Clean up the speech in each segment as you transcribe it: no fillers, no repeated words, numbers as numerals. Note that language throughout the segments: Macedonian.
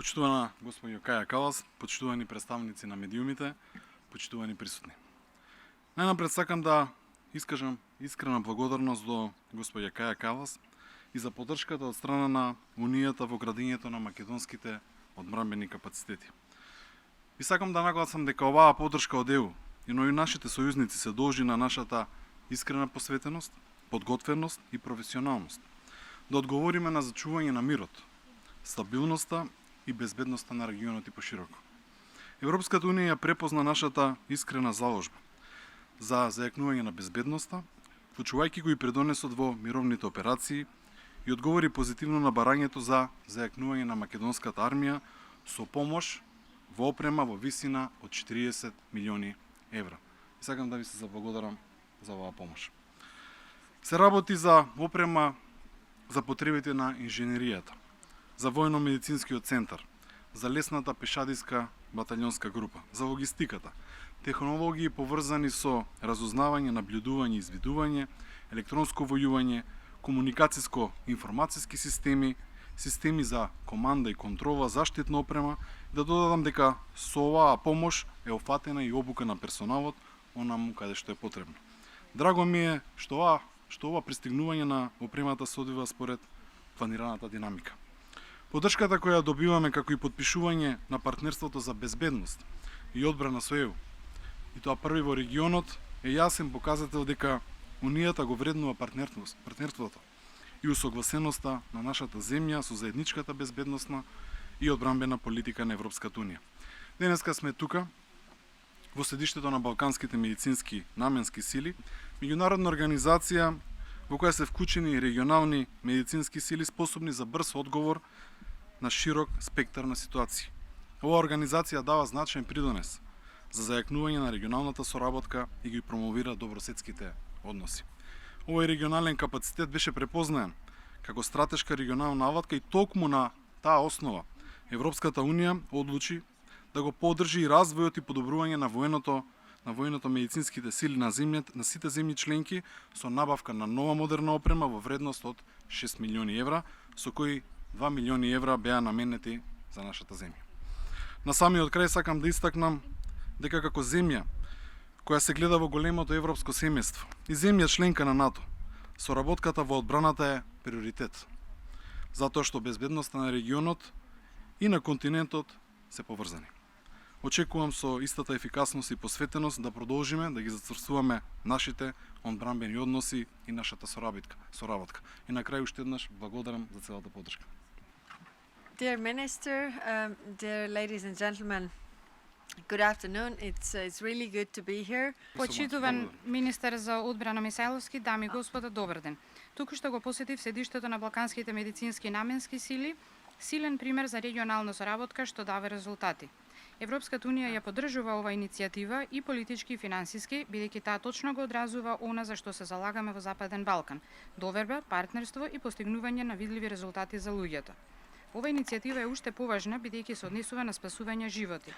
Почитувана господино Каја Калас, почитувани представници на медиумите, почитувани присутни. Најнапред сакам да искажам искрена благодарност до господја Каја Калас и за поддршката од страна на Унијата во градењето на македонските одбранбени капацитети. И сакам да нагласам дека оваа поддршка од ЕУ и нашите сојузници се должи на нашата искрена посветеност, подготвеност и професионалност, да одговориме на зачување на мирот, стабилноста и безбедноста на регионот и пошироко. Европската Унија ја препозна нашата искрена заложба за зајакнување на безбедноста, вклучувајќи го и придонесот во мировните операции и одговори позитивно на барањето за зајакнување на македонската армија со помош во опрема во висина од 40 милиони евра. И сакам да ви се заблагодарам за оваа помош. Се работи за опрема за потребите на инженеријата, за војно-медицинскиот центар, за лесната пешадиска батальонска група, за логистиката, технологии поврзани со разузнавање, наблюдување, извидување, електронско војување, комуникацијско-информацијски системи, системи за команда и контрола, заштитна опрема, да додадам дека со оваа помош е офатена и обука на персоналот онаму каде што е потребно. Драго ми е што ова пристигнување на опремата се одвива според планираната динамика. Поддршката која добиваме како и потпишување на партнерството за безбедност и одбрана со ЕУ, и тоа први во регионот, е јасен показател дека Унијата го вреднува партнерството и усогласеноста на нашата земја со заедничката безбедносна и одбранбена политика на Европската Унија. Денеска сме тука, во седиштето на Балканските медицински наменски сили, меѓународна организација во која се вклучени регионални медицински сили способни за брз одговор на широк спектар на ситуации. Оваа организација дава значаен придонес за зајакнување на регионалната соработка и ги промовира добросетските односи. Овој регионален капацитет беше препознаен како стратешка регионална алатка и токму на таа основа Европската Унија одлучи да го поддржи и развојот и подобрување на војното медицинските сили на земјата, на сите земји членки со набавка на нова модерна опрема во вредност од 6 милиони евра, со кои 2 милиони евра беа наменети за нашата земја. На самиот крај сакам да истакнам дека како земја која се гледа во големото европско семејство и земја членка на НАТО, соработката во одбраната е приоритет, затоа што безбедноста на регионот и на континентот се поврзани. Очекувам со истата ефикасност и посветеност да продолжиме да ги зацрствуваме нашите одбранбени односи и нашата соработка. И на крај уште еднаш благодарам за целата поддршка. Dear Minister, dear ladies and gentlemen, good afternoon. It's really good to be here. Почитуван министер за одбрана Мисајловски, дами и господа, добар ден. Туку што го посетив седиштето на Балканските медицински наменски сили, силен пример за регионална соработка што дава резултати. Европската Унија ја поддржува ова иницијатива и политички и финансиски, бидејќи таа точно го одразува она за што се залагаме во Западен Балкан: доверба, партнерство и постигнување на видливи резултати за луѓето. Ова иницијатива е уште поважна бидејќи се однесува на спасување животи.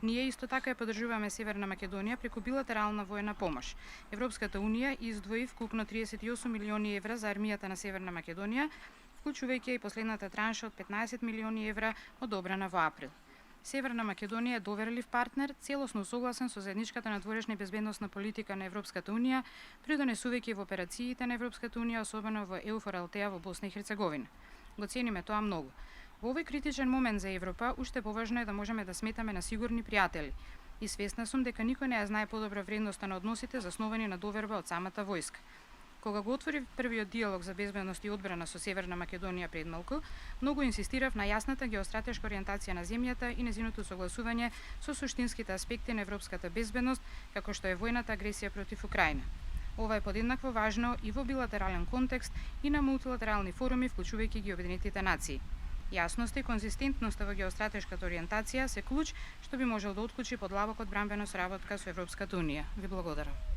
Ние исто така ја поддржуваме Северна Македонија преку билатерална војна помош. Европската Унија издвои вкупно 38 милиони евра за армијата на Северна Македонија, вклучувајќи и последната транша од 15 милиони евра одобрена во април. Северна Македонија е доверлив партнер, целосно согласен со заедничката надворешна и безбедносна политика на Европската Унија, придонесувајќи во операциите на Европската Унија, особено во EUFOR Althea во Босна и Херцеговина. Го цениме тоа многу. Во овој критичен момент за Европа, уште поважно е да можеме да сметаме на сигурни пријатели. И свесна сум дека никој не ја знае подобра вредноста на односите засновани на доверба од самата војска. Кога го отворив првиот диалог за безбедност и одбрана со Северна Македонија пред малку, многу инсистирав на јасната геостратешка ориентација на земјата и нејзиното согласување со суштинските аспекти на европската безбедност, како што е војната агресија против Украина. Ова е подеднакво важно и во билатерален контекст и на мултилатерални форуми, вклучувајќи ги Обединетите нации. Јасноста и конзистентноста во геостратешката ориентација се клуч што би можел да отклучи подлабока одбранбена соработка со Европската Унија. Ви благодарам.